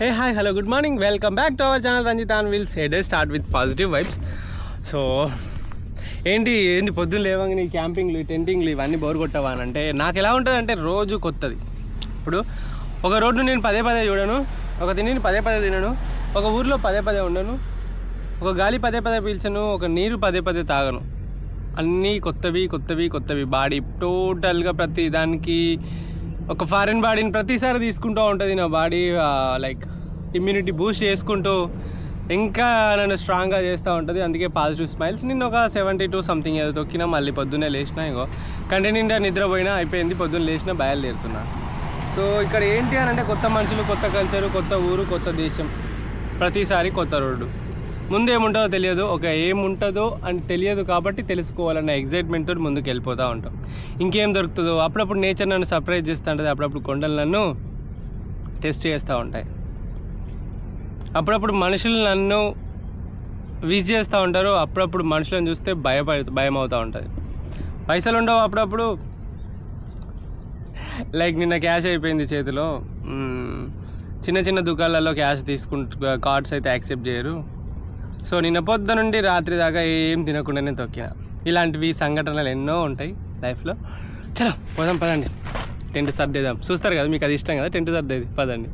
Hey, hi, hello, good morning. Welcome back to our channel Ranjit on Wheels. Hey, let's start with positive vibes. So ఏంటి పొద్దున్న లేవంగా నీ క్యాంపింగ్లు టెంటింగ్లు ఇవన్నీ bore కొట్టవా అని అంటే నాకు ఎలా ఉంటుంది అంటే రోజు కొత్తది. ఇప్పుడు ఒక రోడ్డు నేను పదే చూడను, ఒక తిండిని పదే తినను, ఒక ఊర్లో పదే ఉండను, ఒక గాలి పదే పీల్చను, ఒక నీరు పదే తాగను. అన్నీ కొత్తవి బాడీ టోటల్గా ప్రతి దానికి ఒక ఫారిన్ బాడీని ప్రతిసారి తీసుకుంటూ ఉంటుంది నా బాడీ. లైక్ ఇమ్యూనిటీ బూస్ట్ చేసుకుంటూ ఇంకా నన్ను స్ట్రాంగ్గా చేస్తూ ఉంటుంది. అందుకే పాజిటివ్ స్మైల్స్. నిన్న ఒక 72 సంథింగ్ ఏదో తొక్కినా, మళ్ళీ పొద్దున్నే లేచినా, ఇంకో కంటి నిండా నిద్రపోయినా అయిపోయింది. పొద్దున్న లేచినా బయలుదేరుతున్నా. సో ఇక్కడ ఏంటి అని అంటే కొత్త మనుషులు, కొత్త కల్చరు, కొత్త ఊరు, కొత్త దేశం, ప్రతిసారి కొత్త రోడ్డు. ముందేముంటుందో తెలియదు, ఏముంటుందో అని తెలియదు కాబట్టి తెలుసుకోవాలన్న ఎగ్జైట్మెంట్తో ముందుకు వెళ్ళిపోతూ ఉంటాం. ఇంకేం దొరుకుతుందో అప్పుడప్పుడు నేచర్ నన్ను సర్ప్రైజ్ చేస్తూ ఉంటుంది, అప్పుడప్పుడు కొండలు నన్ను టెస్ట్ చేస్తూ ఉంటాయి, అప్పుడప్పుడు మనుషులు నన్ను విజ్ చేస్తూ ఉంటారు, అప్పుడప్పుడు మనుషులను చూస్తే భయం అవుతూ ఉంటుంది. పైసలు ఉండవు అప్పుడప్పుడు. లైక్ నిన్న క్యాష్ అయిపోయింది చేతిలో. చిన్న దుకాణాలలో క్యాష్ కార్డ్స్ అయితే యాక్సెప్ట్ చేయరు. సో నిన్న పొద్దు నుండి రాత్రి దాకా ఏం తినకుండానే తొక్కిన. ఇలాంటివి సంఘటనలు ఎన్నో ఉంటాయి లైఫ్లో. చలో పోదాం పదండి, టెంట్ సర్దేద్దాం. చూస్తారు కదా, మీకు అది ఇష్టం కదా టెంట్ సర్దేది. పదండి.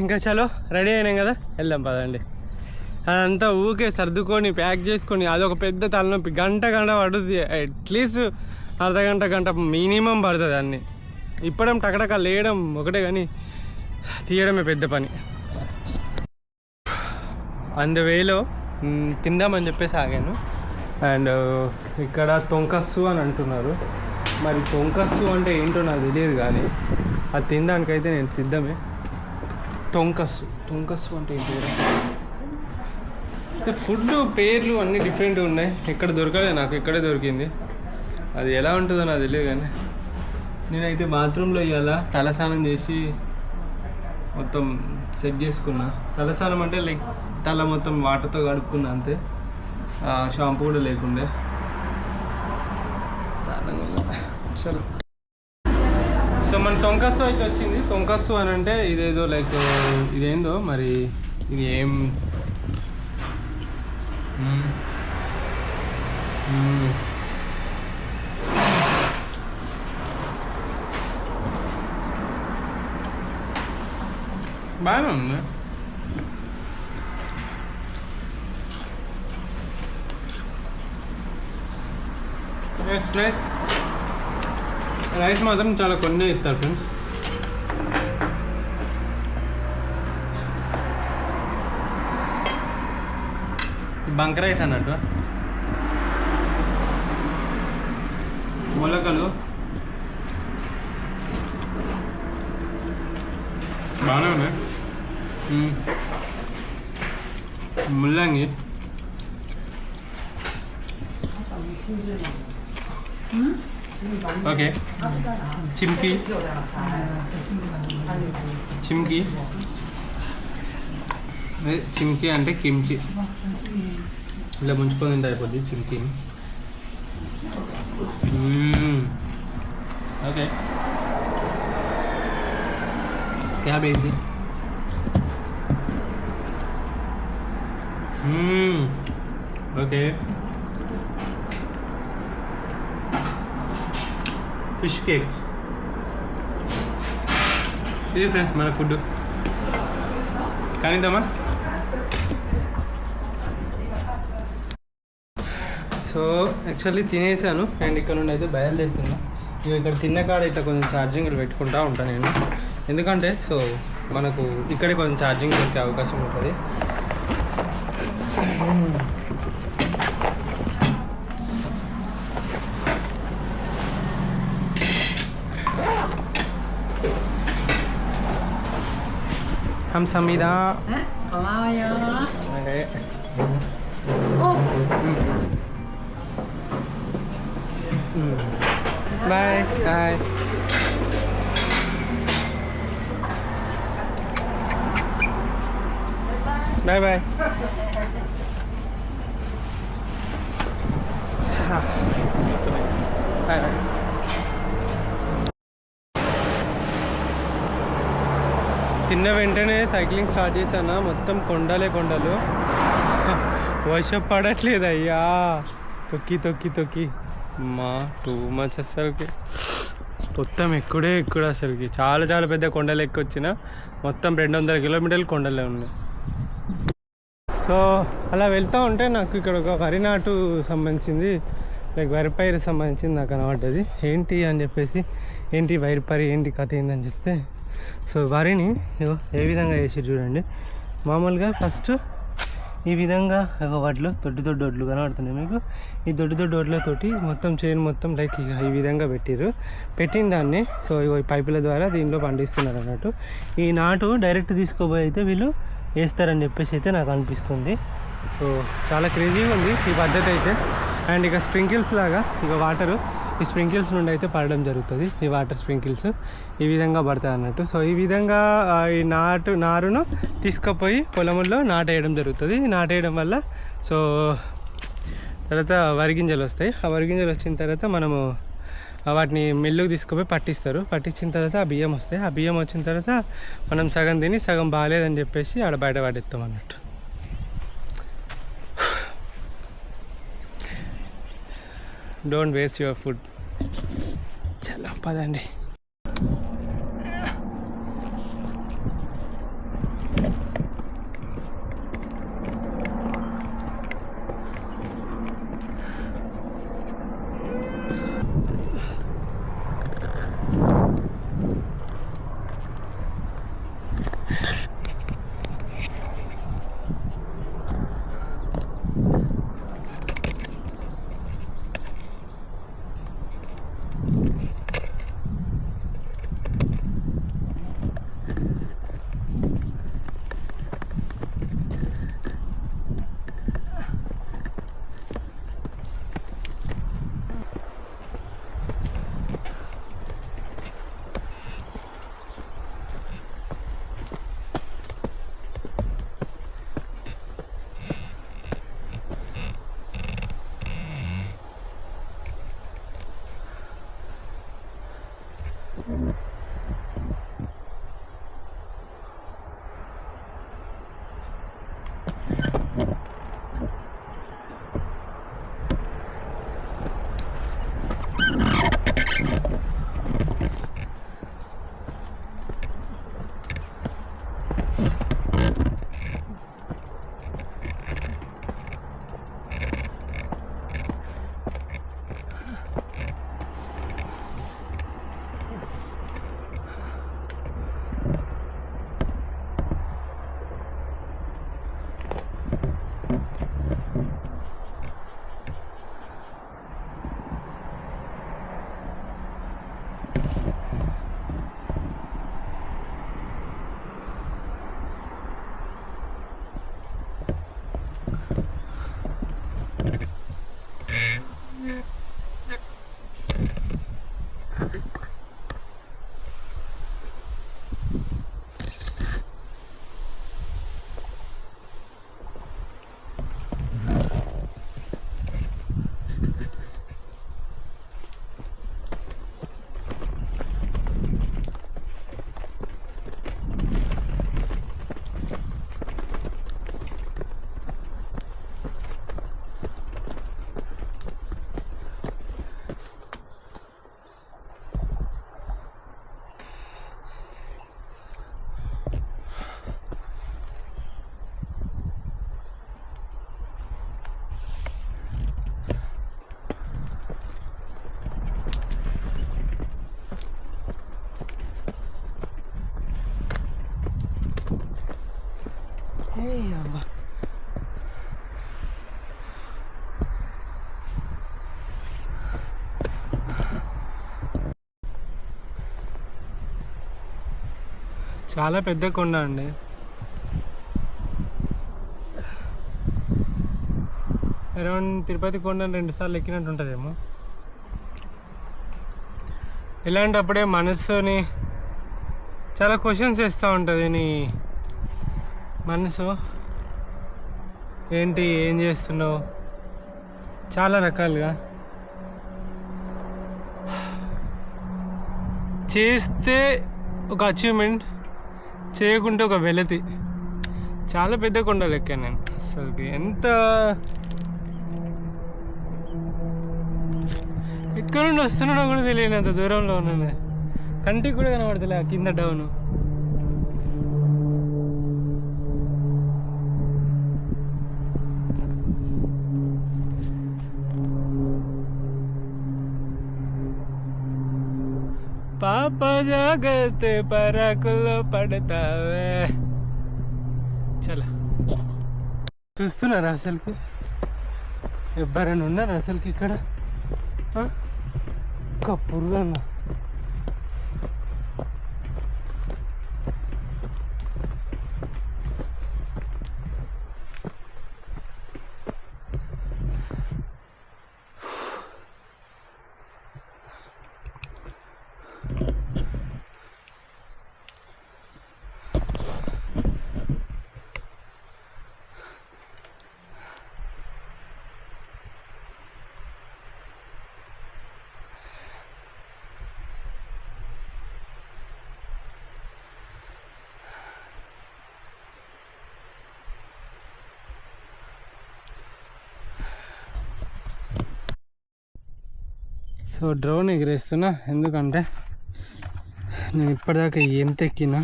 ఇంకా చలో రెడీ అయినాం కదా, వెళ్దాం పదండి. అదంతా ఊకే సర్దుకొని ప్యాక్ చేసుకొని అదొక పెద్ద తలనొప్పి. గంట పడుతుంది, అట్లీస్ట్ అర్ధగంట మినిమం పడుతుంది. అన్నీ ఇప్పడం టకటక లేయడం ఒకటే, కానీ తీయడమే పెద్ద పని. అందువేలో తిందామని చెప్పేసి ఆగాను. అండ్ ఇక్కడ తొంకస్సు అని అంటున్నారు. మరి తొంకస్సు అంటే ఏంటో నాకు తెలియదు, కానీ అది తినడానికైతే నేను సిద్ధమే. తొంకస్సు అంటే ఏంటి? ఫుడ్ పేర్లు అన్నీ డిఫరెంట్ ఉన్నాయి. ఎక్కడ దొరకలేదు, నాకు ఇక్కడే దొరికింది. అది ఎలా ఉంటుందో నాకు తెలియదు, కానీ నేనైతే బాత్రూంలో ఇవాళ తలస్నానం చేసి మొత్తం సెట్ చేసుకున్నా. తలస్నానం అంటే లైక్ తల మొత్తం వాటర్తో కడుక్కున్నా అంతే, షాంపూ కూడా లేకుండే. సరే, సో మన తొంకస్సు అయితే వచ్చింది. తొంకస్సు అని అంటే ఇదేదో లైక్ ఇదేందో మరి, ఇది ఏం బాగానే ఉంది. నెక్స్ట్ రైస్ మాత్రం చాలా కొన్ని ఇస్తారు ఫ్రెండ్స్. బంక రైస్ అన్నట్టు, మొలకలు బాగానే ఉన్నాయి. ముల్లంగి, ఓకే, చిమ్కి అంటే కిమ్చి. ఇలా ముంచుకొని తింటే అయిపోద్ది చిమ్కి. Okay, cabbage, okay, fish cake. ఇది ఫ్రెండ్స్ మన ఫుడ్. కానిద్దామా? సో యాక్చువల్లీ తినేసాను అండ్ ఇక్కడ నుండి అయితే బయలుదేరుతున్నా. ఇక్కడ తిన్న కాడ ఇట్లా కొంచెం ఛార్జింగ్ పెట్టుకుంటా ఉంటాను నేను, ఎందుకంటే సో మనకు ఇక్కడే కొంచెం ఛార్జింగ్ దొరికే అవకాశం ఉంటుంది. 감사합니다. 고마워요. 네. 바이. 바이. 바이 바이. 바이 바이. తిన్న వెంటనే సైక్లింగ్ స్టార్ట్ చేశాను. మొత్తం కొండలే కొండలు, వర్షం పడట్లేదు అయ్యా. తొక్కి తొక్కి తొక్కి మా 2 months అసలుకి మొత్తం ఎక్కుడే ఎక్కుడు అసలుకి. చాలా చాలా పెద్ద కొండలు ఎక్కి వచ్చిన మొత్తం 200 kilometers కొండలే ఉన్నాయి. సో అలా వెళ్తూ ఉంటే నాకు ఇక్కడ ఒక వరి నాటు సంబంధించింది, లైక్ వరి పైరు సంబంధించింది నాకు కనబడ్డది. ఏంటి అని చెప్పేసి, ఏంటి వరి పైరు ఏంటి కథ ఏందని చూస్తే, సో వరిని ఏ విధంగా వేసి చూడండి. మామూలుగా ఫస్ట్ ఈ విధంగా ఒక వడ్లు దొడ్డు దొడ్డు వడ్లు కనబడుతున్నాయి మీకు. ఈ దొడ్డు దొడ్డు వడ్లతోటి మొత్తం చేను మొత్తం లైక్ ఈ విధంగా పెట్టిన దాన్ని సో ఈ పైపుల ద్వారా దీనిలో పండిస్తున్నారు అన్నట్టు. ఈ నాటు డైరెక్ట్ తీసుకోబోయి అయితే వీళ్ళు వేస్తారని చెప్పేసి అయితే నాకు అనిపిస్తుంది. సో చాలా క్రేజీగా ఉంది ఈ పద్ధతి అయితే. అండ్ ఇక స్ప్రింకిల్స్ లాగా ఇక వాటరు ఈ స్ప్రింకిల్స్ నుండి అయితే పడడం జరుగుతుంది. ఈ వాటర్ స్ప్రింకిల్స్ ఈ విధంగా పడతాయి అన్నట్టు. సో ఈ విధంగా ఈ నారును తీసుకుపోయి పొలంలో నాటేయడం జరుగుతుంది. నాటేయడం వల్ల సో తర్వాత వరిగింజలు వస్తాయి. ఆ వరిగింజలు వచ్చిన తర్వాత మనము వాటిని మిల్లుకి తీసుకుపోయి పట్టిస్తారు. పట్టించిన తర్వాత ఆ బియ్యం వస్తాయి. ఆ బియ్యం వచ్చిన తర్వాత మనం సగం తిని సగం బాగాలేదని చెప్పేసి ఆడ బయట పడేస్తాం అన్నట్టు. Don't waste your food. చాలా పదండి. అమ్మా చాలా పెద్ద కొండ అండి. అరౌండ్ తిరుపతి కొండను 2 సార్లు ఎక్కినట్టు ఉంటుందేమో. ఇలాంటప్పుడే మనసుని చాలా క్వశ్చన్స్ వేస్తూ ఉంటుంది. నీ మనసు ఏంటి, ఏం చేస్తున్నావు, చాలా రకాలుగా. చేస్తే ఒక అచీవ్మెంట్, చేయకుంటే ఒక వెలతి. చాలా పెద్ద కొండలు ఎక్కాను నేను. అసలుకి ఎంత ఎక్కడి నుండి వస్తున్నానో కూడా తెలియదు, అంత దూరంలో ఉన్నాను. కంటికి కూడా కనబడతలే కింద డౌన్. పాప జాగ్రత్త పరాకుల్లో పడతావే. చలో, చూస్తున్నారా అసలుకి ఎవరైనా ఉన్నారా అసలుకి ఇక్కడ? కప్పురుగా అన్న సో డ్రోన్ ఎగిరేస్తున్నా. ఎందుకంటే నేను ఇప్పటిదాకా ఎంత ఎక్కినా,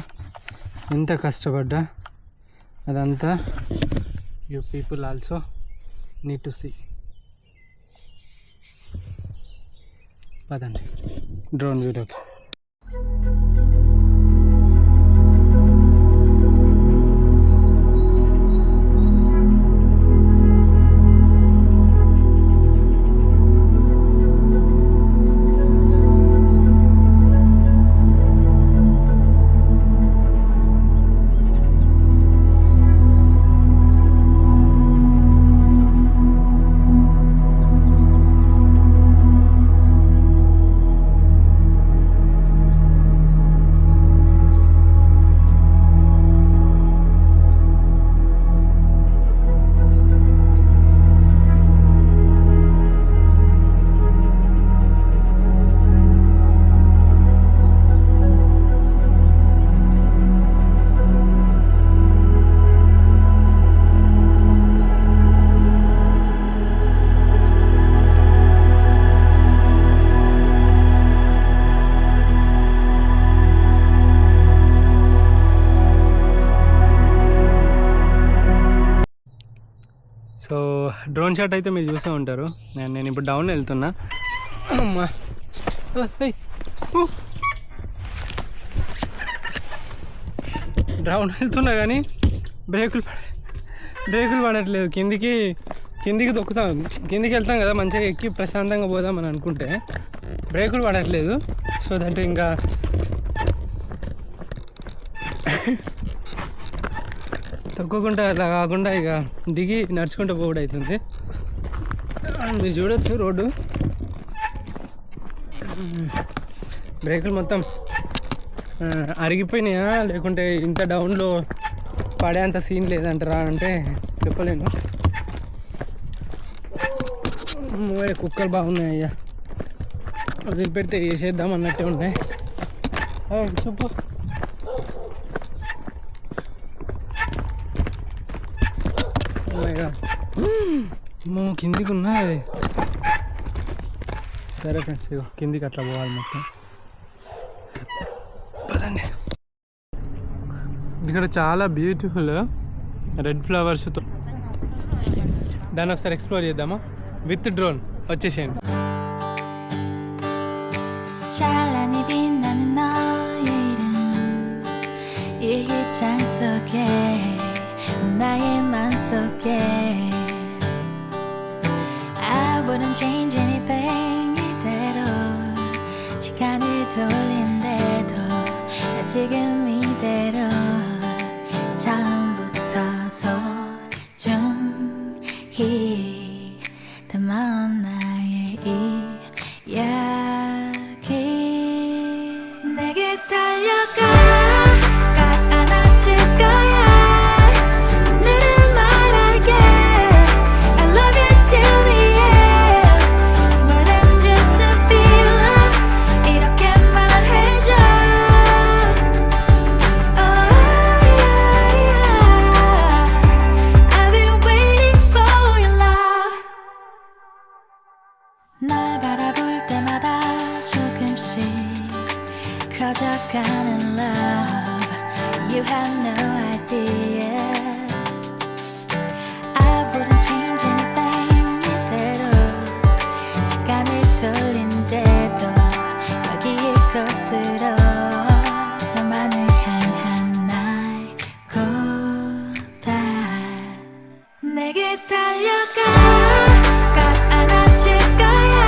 ఎంత కష్టపడ్డా, అదంతా you people also need to see. పదండి డ్రోన్ వీడియోకి. సో డ్రోన్ షాట్ అయితే మీరు చూసే ఉంటారు. నేను ఇప్పుడు డౌన్ వెళ్తున్నా. అమ్మా డౌన్ వెళ్తున్నా కానీ బ్రేకులు పడట్లేదు. కిందికి దొక్కుతాం, కిందికి వెళ్తాం కదా, మంచిగా ఎక్కి ప్రశాంతంగా పోదామని అనుకుంటే బ్రేకులు పడట్లేదు. సో దట్ ఇంకా తొక్కకుండా అట్లా కాకుండా ఇక దిగి నడుచుకుంటూ పోవడం అవుతుంది. మీరు చూడొచ్చు రోడ్డు, బ్రేకులు మొత్తం అరిగిపోయినాయా లేకుంటే ఇంత డౌన్లో పడేంత సీన్ లేదంటారా అంటే చెప్పలేను. కుక్కలు బాగున్నాయి అయ్యా, వదిలిపెడితే వేసేద్దాం అన్నట్టే ఉన్నాయి. చెప్పు కిందికి ఉన్నది. సరే ఫ్రెండ్స్, కిందికి అట్లా పోవాలి మొత్తం. పదండి. ఇక్కడ చాలా బ్యూటిఫుల్ రెడ్ ఫ్లవర్స్తో, దాన్ని ఒకసారి ఎక్స్ప్లోర్ చేద్దామా విత్ డ్రోన్. వచ్చేసేయండి. 나의 맘속에 I wouldn't change anything 이대로 시간을 돌린대도 나 지금 이대로 처음부터 소중히 담아온 나의 이야기 내게 달려가 꼭 안아줄 거야 오늘은 말할게 I love you till the end It's more than just a feeling 이렇게 말해줘 Oh yeah, yeah. I've been waiting for your love 널 바라볼 때마다 조금씩 커져가는 love You have no idea I wouldn't change anything 이대로 시간을 돌린대도 여기 이곳으로 너만을 향한 나의 고백 내게 달려가 꼭 안아줄 거야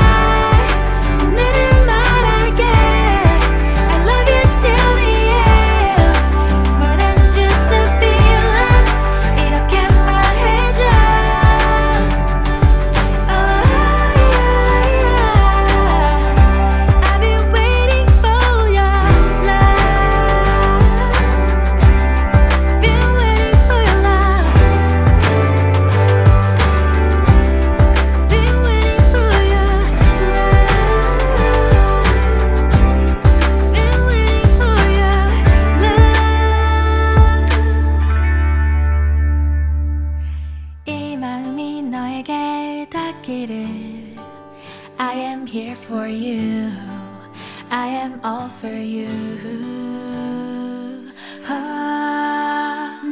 오늘은 말할게 I love you till the end It's more than just a feeling 이렇게 말해줘 Oh yeah, yeah. I've been waiting for your love Been waiting for your love Been waiting for your love Been waiting for your love 이 마음이 너에게 닿기를 I am here for you I am all for you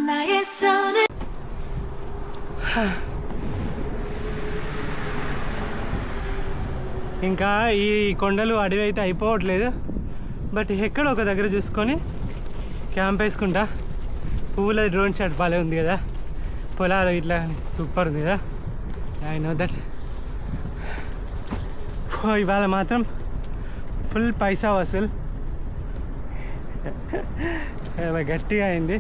나의 손을 ఇంకా ఈ కొండలు అడవి అయితే అయిపోవట్లేదు but ఎక్కడ ఒక దగ్గర చూసుకొని camp వేసుకుంటా పువ్వుల డ్రోన్ షాట్ బాగా ఉంది కదా పొలాలు ఇట్లా సూపర్ ఉంది కదా ఐ నో దట్ ఇవాళ మాత్రం ఫుల్ పైసా వసూలు గట్టిగా అయింది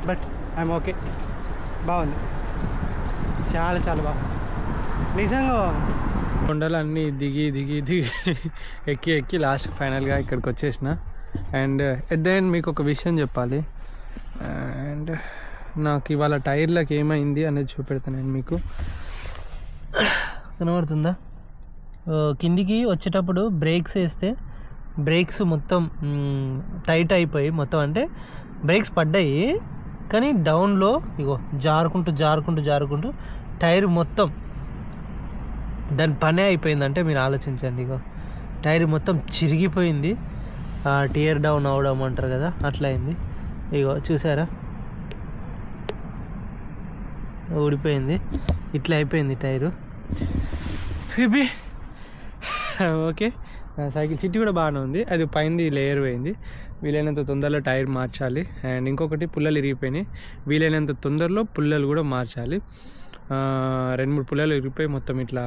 బట్ ఐఎమ్ ఓకే బాగుంది చాలా చాలా బాగుంది నిజంగా కొండలన్నీ దిగి దిగి దిగి ఎక్కి ఎక్కి లాస్ట్ ఫైనల్గా ఇక్కడికి వచ్చేసిన అండ్ ఎట్ ద ఎండ్ మీకు ఒక విషయం చెప్పాలి అండ్ నాకు ఇవాళ టైర్లకు ఏమైంది అనేది చూపెడతాను నేను మీకు కనబడుతుందా కిందికి వచ్చేటప్పుడు బ్రేక్స్ వేస్తే బ్రేక్స్ మొత్తం టైట్ అయిపోయి మొత్తం అంటే బ్రేక్స్ పడ్డాయి కానీ డౌన్లో ఇగో జారుకుంటూ జారుకుంటూ జారుకుంటూ టైర్ మొత్తం దాని పనే అయిపోయిందంటే మీరు ఆలోచించండి ఇగో టైర్ మొత్తం చిరిగిపోయింది టియర్ డౌన్ అవడం అంటారు కదా అట్లా అయింది ఇగో చూసారా ఊడిపోయింది ఇట్లా అయిపోయింది టైరు ఫిబి ఓకే సైకిల్ చిట్టి కూడా బాగానే ఉంది అది పైంది లేయర్ పోయింది వీలైనంత తొందరలో టైర్ మార్చాలి అండ్ ఇంకొకటి పుల్లలు ఇరిగిపోయినాయి వీలైనంత తొందరలో పుల్లలు కూడా మార్చాలి 2-3 పుల్లలు ఇరిగిపోయి మొత్తం ఇట్లా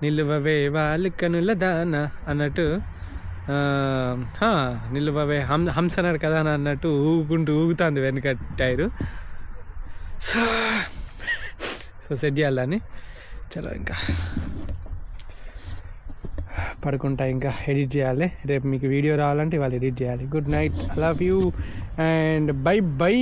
నిలువవే వాళ్ళు కనుల దాన అన్నట్టు నిలువవే హంస అన్నారు కదా అని అన్నట్టు ఊగుతుంది వెనక టైరు సో సెట్ చేయాలని చలో ఇంకా పడుకుంటా ఇంకా ఎడిట్ చేయాలి రేపు మీకు వీడియో రావాలంటే ఇవాళ ఎడిట్ చేయాలి good night I love you and by by